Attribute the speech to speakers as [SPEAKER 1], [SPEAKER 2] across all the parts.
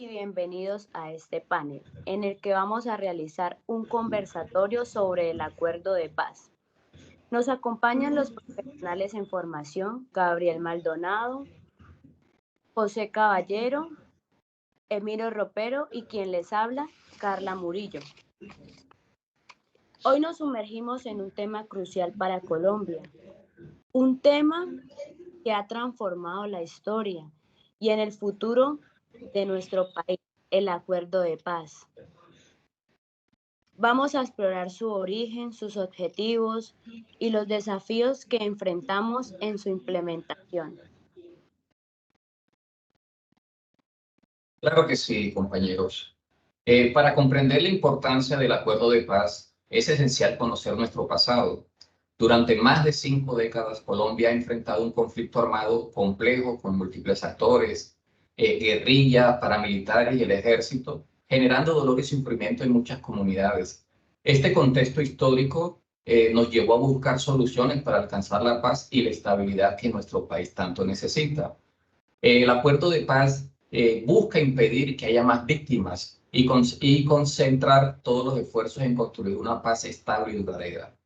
[SPEAKER 1] Y bienvenidos a este panel, en el que vamos a realizar un conversatorio sobre el acuerdo de paz. Nos acompañan los profesionales en formación, Gabriel Maldonado, José Caballero, Emiro Ropero y quien les habla, Carla Murillo. Hoy nos sumergimos en un tema crucial para Colombia, un tema que ha transformado la historia y en el futuro de nuestro país, el acuerdo de paz. Vamos a explorar su origen, sus objetivos y los desafíos que enfrentamos en su implementación.
[SPEAKER 2] Claro que sí, compañeros. Para comprender la importancia del acuerdo de paz, es esencial conocer nuestro pasado. Durante más de 5 décadas, Colombia ha enfrentado un conflicto armado complejo con múltiples actores, guerrilla, paramilitares y el ejército, generando dolor y sufrimiento en muchas comunidades. Este contexto histórico nos llevó a buscar soluciones para alcanzar la paz y la estabilidad que nuestro país tanto necesita. El acuerdo de paz busca impedir que haya más víctimas y concentrar todos los esfuerzos en construir una paz estable y duradera.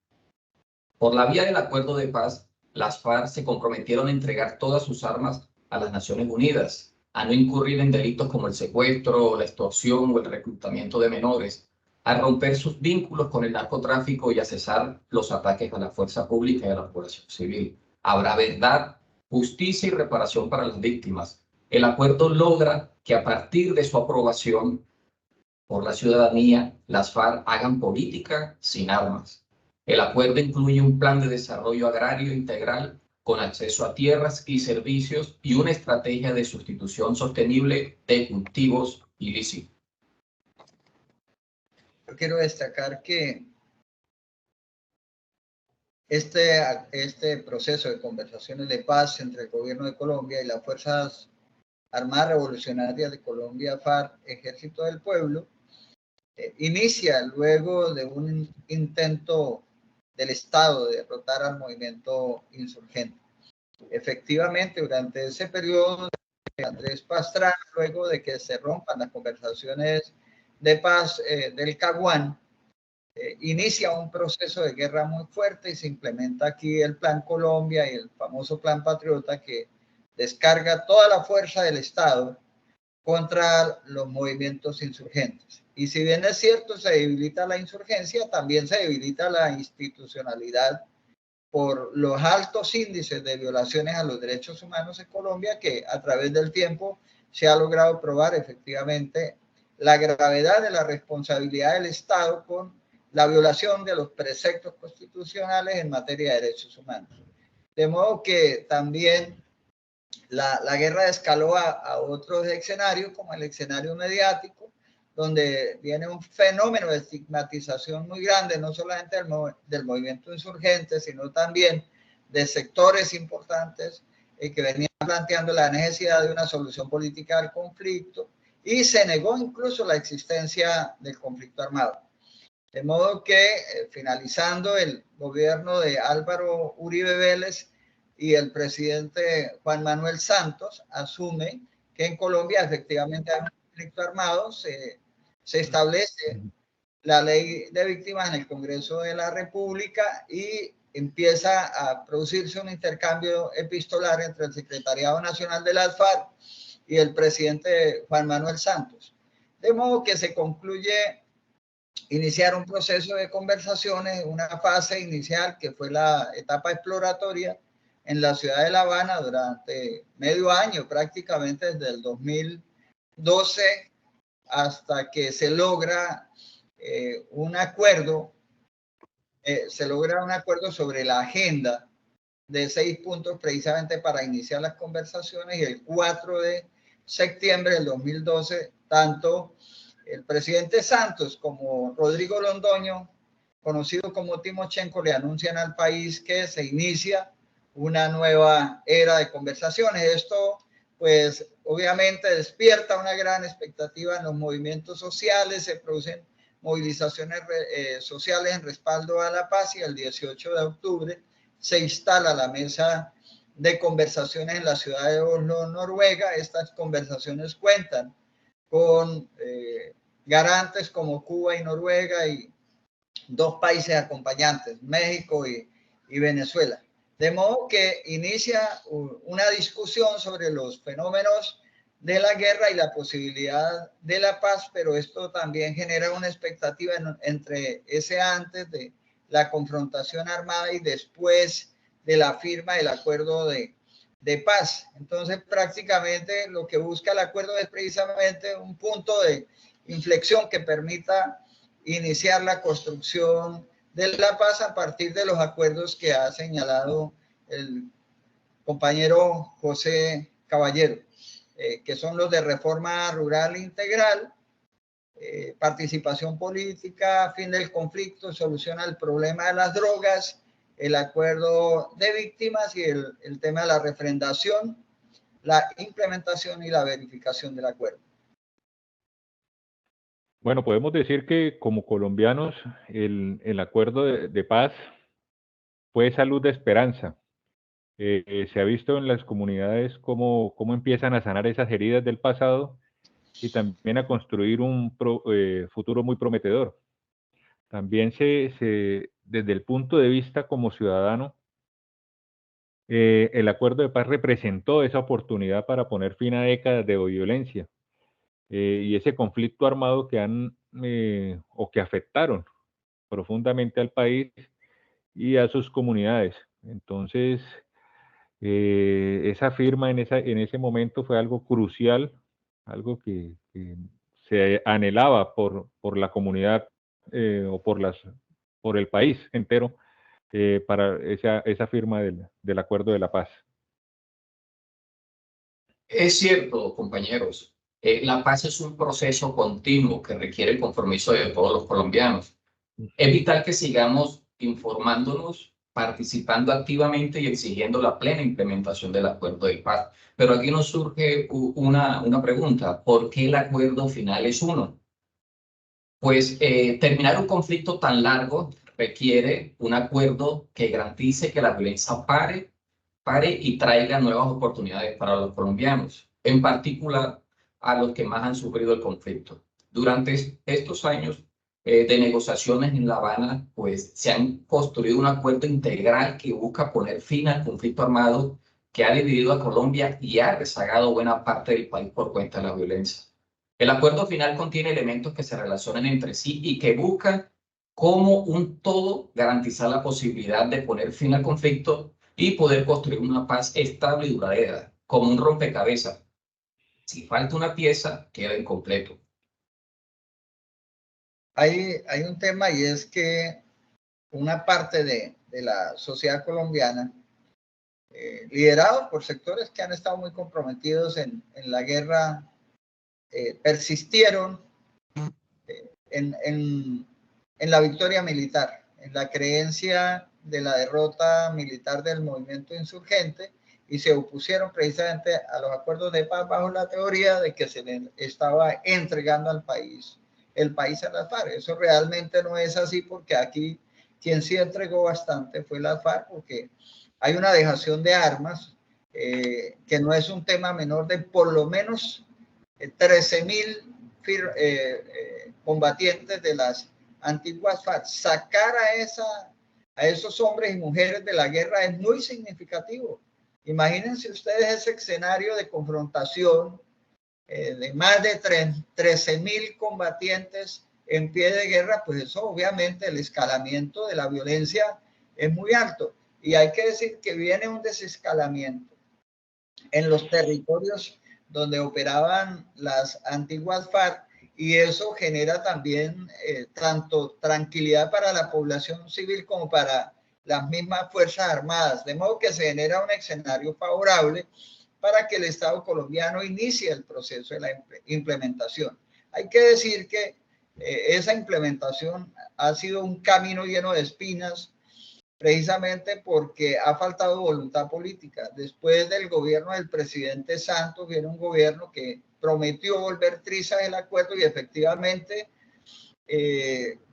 [SPEAKER 2] Por la vía del acuerdo de paz, las FARC se comprometieron a entregar todas sus armas a las Naciones Unidas, a no incurrir en delitos como el secuestro, la extorsión o el reclutamiento de menores, a romper sus vínculos con el narcotráfico y a cesar los ataques a la fuerza pública y a la población civil. Habrá verdad, justicia y reparación para las víctimas. El acuerdo logra que a partir de su aprobación por la ciudadanía, las FARC hagan política sin armas. El acuerdo incluye un plan de desarrollo agrario integral con acceso a tierras y servicios y una estrategia de sustitución sostenible de cultivos ilícitos.
[SPEAKER 3] Yo quiero destacar que este proceso de conversaciones de paz entre el gobierno de Colombia y las Fuerzas Armadas Revolucionarias de Colombia, FARC, Ejército del Pueblo, inicia luego de un intento del Estado de derrotar al movimiento insurgente. Efectivamente, durante ese periodo de Andrés Pastrana, luego de que se rompan las conversaciones de paz del Caguán, inicia un proceso de guerra muy fuerte y se implementa aquí el Plan Colombia y el famoso Plan Patriota, que descarga toda la fuerza del Estado contra los movimientos insurgentes. Y si bien es cierto, se debilita la insurgencia, también se debilita la institucionalidad por los altos índices de violaciones a los derechos humanos en Colombia, que a través del tiempo se ha logrado probar efectivamente la gravedad de la responsabilidad del Estado con la violación de los preceptos constitucionales en materia de derechos humanos. De modo que también la guerra escaló a otros escenarios, como el escenario mediático, donde viene un fenómeno de estigmatización muy grande, no solamente del movimiento insurgente, sino también de sectores importantes que venían planteando la necesidad de una solución política al conflicto, y se negó incluso la existencia del conflicto armado. De modo que, finalizando el gobierno de Álvaro Uribe Vélez y el presidente Juan Manuel Santos, asume que en Colombia efectivamente hay un conflicto armado, se establece la ley de víctimas en el Congreso de la República y empieza a producirse un intercambio epistolar entre el Secretariado Nacional de las FARC y el presidente Juan Manuel Santos. De modo que se concluye iniciar un proceso de conversaciones, una fase inicial que fue la etapa exploratoria en la ciudad de La Habana durante medio año, prácticamente desde el 2012 hasta que se logra un acuerdo, sobre la agenda de 6 puntos precisamente para iniciar las conversaciones, y el 4 de septiembre del 2012, tanto el presidente Santos como Rodrigo Londoño, conocido como Timochenko, le anuncian al país que se inicia una nueva era de conversaciones. Esto, pues, obviamente despierta una gran expectativa en los movimientos sociales, se producen movilizaciones sociales en respaldo a la paz, y el 18 de octubre se instala la mesa de conversaciones en la ciudad de Oslo, Noruega. Estas conversaciones cuentan con garantes como Cuba y Noruega y 2 países acompañantes, México y Venezuela. De modo que inicia una discusión sobre los fenómenos de la guerra y la posibilidad de la paz, pero esto también genera una expectativa entre ese antes de la confrontación armada y después de la firma del acuerdo de paz. Entonces, prácticamente lo que busca el acuerdo es precisamente un punto de inflexión que permita iniciar la construcción de la paz a partir de los acuerdos que ha señalado el compañero José Caballero, que son los de reforma rural integral, participación política, fin del conflicto, solución al problema de las drogas, el acuerdo de víctimas y el tema de la refrendación, la implementación y la verificación del acuerdo.
[SPEAKER 4] Bueno, podemos decir que como colombianos el acuerdo de paz fue esa luz de esperanza. Se ha visto en las comunidades cómo empiezan a sanar esas heridas del pasado y también a construir un futuro muy prometedor. También desde el punto de vista como ciudadano, el acuerdo de paz representó esa oportunidad para poner fin a décadas de violencia y ese conflicto armado que afectaron profundamente al país y a sus comunidades. Entonces, esa firma en ese momento fue algo crucial, algo que se anhelaba por la comunidad o por el país entero para esa firma del acuerdo de la paz.
[SPEAKER 2] Es cierto, compañeros, la paz es un proceso continuo que requiere el compromiso de todos los colombianos. Es vital que sigamos informándonos, participando activamente y exigiendo la plena implementación del acuerdo de paz. Pero aquí nos surge una pregunta: ¿por qué el acuerdo final es uno? Pues terminar un conflicto tan largo requiere un acuerdo que garantice que la violencia pare y traiga nuevas oportunidades para los colombianos, en particular a los que más han sufrido el conflicto. Durante estos años de negociaciones en La Habana, pues se han construido un acuerdo integral que busca poner fin al conflicto armado que ha dividido a Colombia y ha rezagado buena parte del país por cuenta de la violencia. El acuerdo final contiene elementos que se relacionan entre sí y que buscan como un todo garantizar la posibilidad de poner fin al conflicto y poder construir una paz estable y duradera, como un rompecabezas. Si falta una pieza, queda incompleto.
[SPEAKER 3] Hay un tema, y es que una parte de la sociedad colombiana, liderados por sectores que han estado muy comprometidos en la guerra, persistieron en la victoria militar, en la creencia de la derrota militar del movimiento insurgente, y se opusieron precisamente a los acuerdos de paz bajo la teoría de que se le estaba entregando al país, el país a las FARC. Eso realmente no es así, porque aquí quien sí entregó bastante fue las FARC, porque hay una dejación de armas que no es un tema menor, de por lo menos 13.000 combatientes de las antiguas FARC. Sacar a esos hombres y mujeres de la guerra es muy significativo. Imagínense ustedes ese escenario de confrontación de más de 13.000 combatientes en pie de guerra, pues eso obviamente el escalamiento de la violencia es muy alto. Y hay que decir que viene un desescalamiento en los territorios donde operaban las antiguas FARC, y eso genera también tanto tranquilidad para la población civil como para las mismas Fuerzas Armadas, de modo que se genera un escenario favorable para que el Estado colombiano inicie el proceso de la implementación. Hay que decir que esa implementación ha sido un camino lleno de espinas, precisamente porque ha faltado voluntad política. Después del gobierno del presidente Santos viene un gobierno que prometió volver trizas el acuerdo, y efectivamente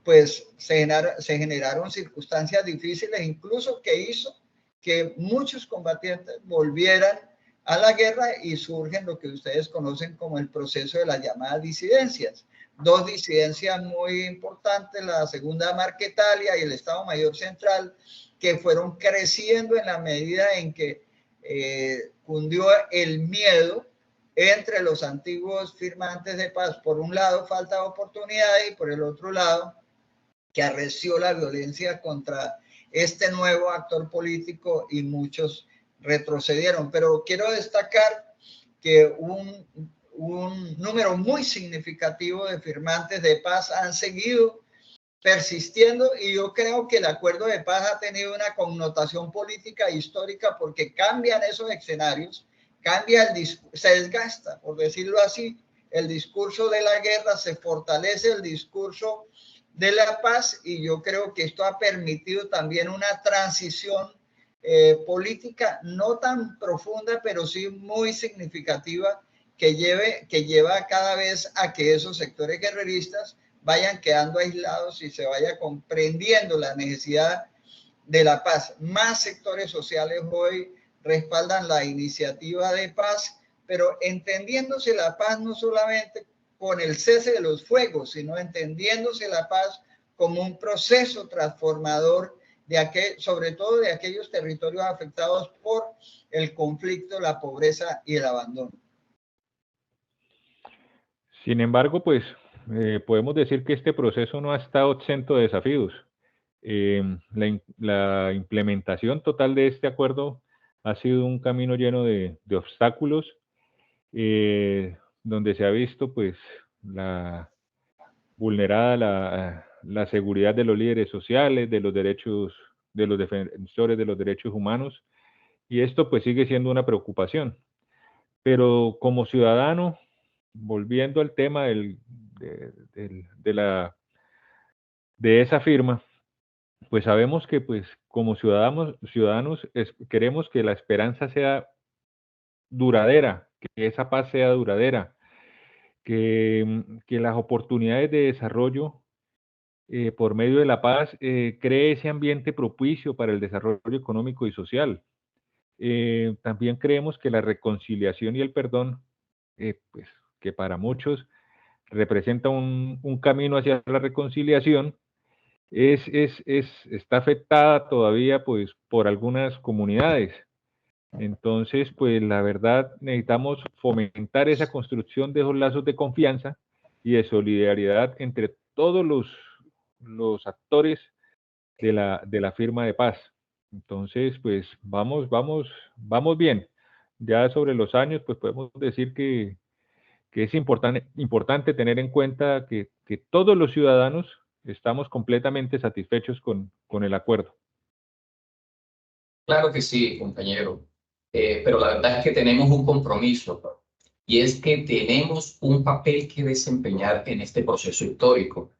[SPEAKER 3] pues se generaron circunstancias difíciles, incluso que hizo que muchos combatientes volvieran a la guerra y surgen lo que ustedes conocen como el proceso de las llamadas disidencias. Dos disidencias muy importantes, la Segunda Marquetalia y el Estado Mayor Central, que fueron creciendo en la medida en que cundió el miedo entre los antiguos firmantes de paz. Por un lado, falta de oportunidades y por el otro lado, que arreció la violencia contra este nuevo actor político y muchos retrocedieron. Pero quiero destacar que un número muy significativo de firmantes de paz han seguido persistiendo y yo creo que el acuerdo de paz ha tenido una connotación política e histórica porque cambian esos escenarios, cambia el discurso, se desgasta, por decirlo así, el discurso de la guerra, se fortalece el discurso de la paz y yo creo que esto ha permitido también una transición política no tan profunda, pero sí muy significativa que lleva cada vez a que esos sectores guerreristas vayan quedando aislados y se vaya comprendiendo la necesidad de la paz. Más sectores sociales hoy respaldan la iniciativa de paz, pero entendiéndose la paz no solamente con el cese de los fuegos, sino entendiéndose la paz como un proceso transformador sobre todo de aquellos territorios afectados por el conflicto, la pobreza y el abandono.
[SPEAKER 4] Sin embargo, pues podemos decir que este proceso no ha estado exento de desafíos. La implementación total de este acuerdo ha sido un camino lleno de obstáculos, donde se ha visto pues vulnerada la seguridad de los líderes sociales, de los defensores de los derechos humanos, y esto pues sigue siendo una preocupación. Pero como ciudadano, volviendo al tema de esa firma, pues sabemos que pues como ciudadanos queremos que la esperanza sea duradera, que esa paz sea duradera, que las oportunidades de desarrollo por medio de la paz cree ese ambiente propicio para el desarrollo económico y social. También creemos que la reconciliación y el perdón, pues que para muchos representa un camino hacia la reconciliación, está afectada todavía pues por algunas comunidades. Entonces, pues la verdad necesitamos fomentar esa construcción de esos lazos de confianza y de solidaridad entre todos los actores de la firma de paz. Entonces, pues vamos bien. Ya sobre los años, pues podemos decir que es importante tener en cuenta que todos los ciudadanos estamos completamente satisfechos con el acuerdo.
[SPEAKER 2] Claro que sí, compañero. Pero la verdad es que tenemos un compromiso y es que tenemos un papel que desempeñar en este proceso histórico.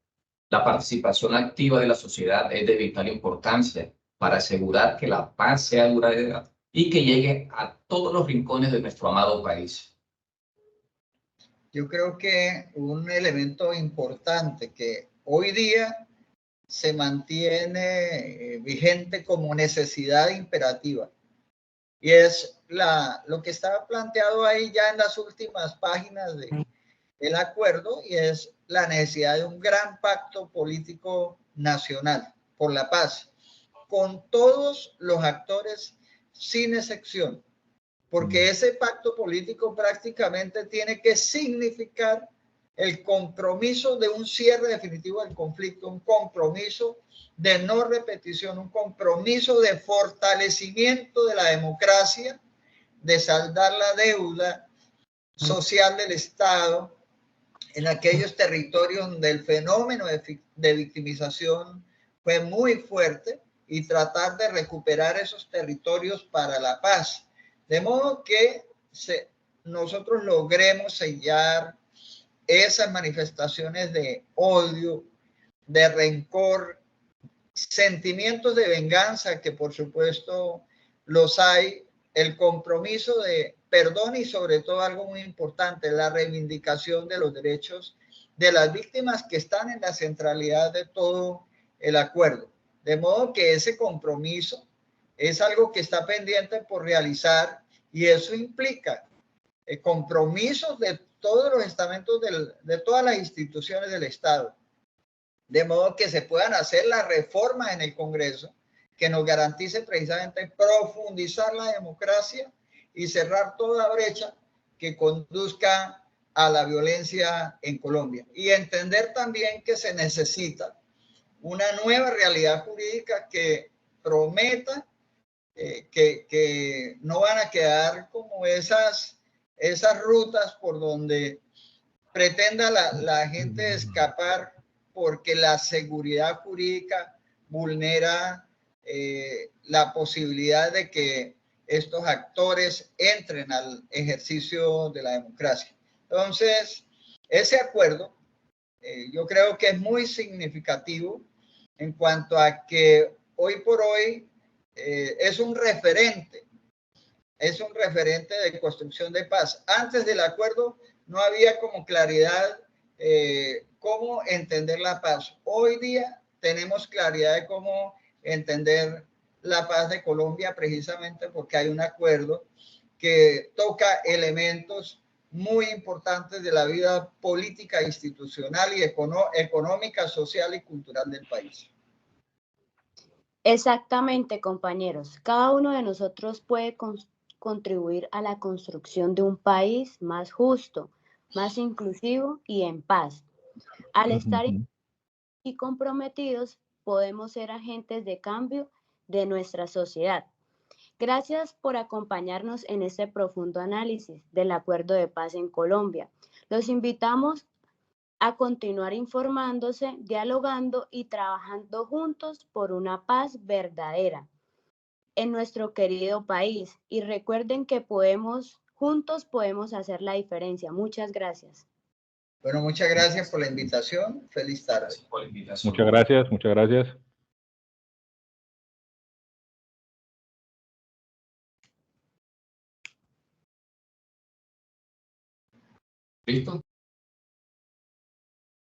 [SPEAKER 2] La participación activa de la sociedad es de vital importancia para asegurar que la paz sea duradera y que llegue a todos los rincones de nuestro amado país.
[SPEAKER 3] Yo creo que un elemento importante que hoy día se mantiene vigente como necesidad imperativa y es lo que estaba planteado ahí ya en las últimas páginas del acuerdo y es la necesidad de un gran pacto político nacional por la paz con todos los actores sin excepción, porque ese pacto político prácticamente tiene que significar el compromiso de un cierre definitivo del conflicto, un compromiso de no repetición, un compromiso de fortalecimiento de la democracia, de saldar la deuda social del Estado en aquellos territorios donde el fenómeno de victimización fue muy fuerte y tratar de recuperar esos territorios para la paz. De modo que nosotros logremos sellar esas manifestaciones de odio, de rencor, sentimientos de venganza, que por supuesto los hay, el compromiso de perdón y sobre todo algo muy importante, la reivindicación de los derechos de las víctimas que están en la centralidad de todo el acuerdo. De modo que ese compromiso es algo que está pendiente por realizar Y eso implica compromisos de todos los estamentos, de todas las instituciones del Estado, de modo que se puedan hacer las reformas en el Congreso que nos garantice precisamente profundizar la democracia y cerrar toda brecha que conduzca a la violencia en Colombia. Y entender también que se necesita una nueva realidad jurídica que prometa que no van a quedar como esas rutas por donde pretenda la gente escapar porque la seguridad jurídica vulnera la posibilidad de que estos actores entren al ejercicio de la democracia. Entonces, ese acuerdo yo creo que es muy significativo en cuanto a que hoy por hoy es un referente de construcción de paz. Antes del acuerdo no había como claridad cómo entender la paz. Hoy día tenemos claridad de cómo entender la paz de Colombia precisamente porque hay un acuerdo que toca elementos muy importantes de la vida política, institucional y económica, social y cultural del país.
[SPEAKER 1] Exactamente, compañeros. Cada uno de nosotros puede contribuir a la construcción de un país más justo, más inclusivo y en paz. Al estar y comprometidos, podemos ser agentes de cambio de nuestra sociedad. Gracias por acompañarnos en este profundo análisis del Acuerdo de Paz en Colombia. Los invitamos a continuar informándose, dialogando y trabajando juntos por una paz verdadera en nuestro querido país. Y recuerden que juntos podemos hacer la diferencia. Muchas gracias.
[SPEAKER 3] Bueno, muchas gracias por la invitación. Feliz tarde.
[SPEAKER 2] Gracias por la invitación.
[SPEAKER 4] Muchas gracias, muchas gracias.
[SPEAKER 2] ¿Listo?